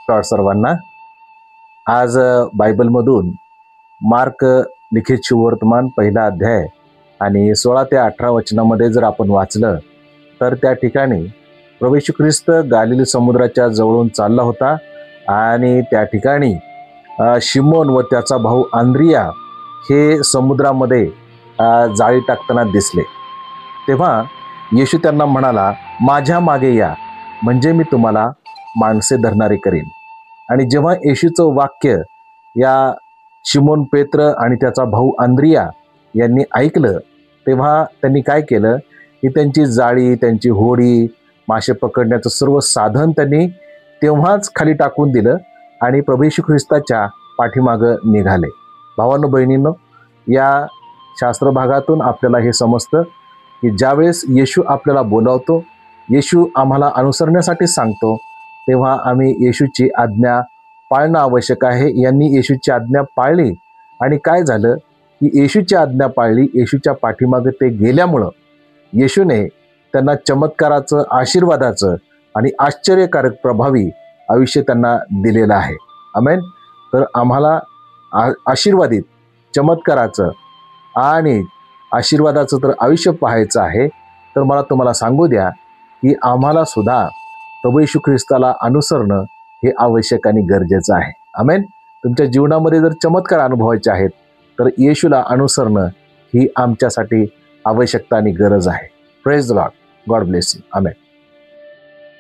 नमस्कार सर्वांना। आज बायबलमधून मार्क लिखित शुभवर्तमान पहिला अध्याय आणि 16 ते 18 वचनामध्ये जर आपण वाचलं तर त्या ठिकाणी प्रभू येशू ख्रिस्त गालिली समुद्राच्या जवळून चालला होता आणि त्या ठिकाणी शिमोन व त्याचा भाऊ आंद्रिया हे समुद्रामध्ये जाळी टाकताना दिसले। तेव्हा येशू त्यांना म्हणाला, माझ्या मागे या, म्हणजे मी तुम्हाला माणसे धरणारे करीन। आणि जेव्हा येशूचं वाक्य या शिमोन पेत्र आणि त्याचा भाऊ आंद्रिया यांनी ऐकलं तेव्हा त्यांनी काय केलं की त्यांची जाळी, त्यांची होडी, मासे पकडण्याचं सर्व साधन त्यांनी तेव्हाच खाली टाकून दिलं आणि प्रभू येशू ख्रिस्ताच्या पाठीमागं निघाले। भावांनो बहिणींनो, या शास्त्र भागातून आपल्याला हे समजतं की ज्यावेळेस येशू आपल्याला बोलावतो, येशू आम्हाला अनुसरण्यासाठी सांगतो, तेव्हा आम्ही येशूची आज्ञा पाळणं आवश्यक आहे। यांनी येशूची आज्ञा पाळली आणि काय झालं की येशूची आज्ञा पाळली, येशूच्या पाठीमागे ते गेल्यामुळं येशूने त्यांना चमत्काराचं, आशीर्वादाचं आणि आश्चर्यकारक प्रभावी आयुष्य त्यांना दिलेलं आहे। आमेन। तर आम्हाला आशीर्वादित, चमत्काराचं आणि आशीर्वादाचं तर आयुष्य पाहायचं आहे, तर मला तुम्हाला सांगू द्या की आम्हाला सुद्धा प्रभू येशू ख्रिस्ताला अनुसरणं हे आवश्यक आणि गरजेचं आहे। आमेन। तुमच्या जीवनामध्ये जर चमत्कार अनुभवायचे आहेत तर येशूला अनुसरणं ही आमच्यासाठी आवश्यकता आणि गरज आहे। Praise the Lord. God bless you. Amen.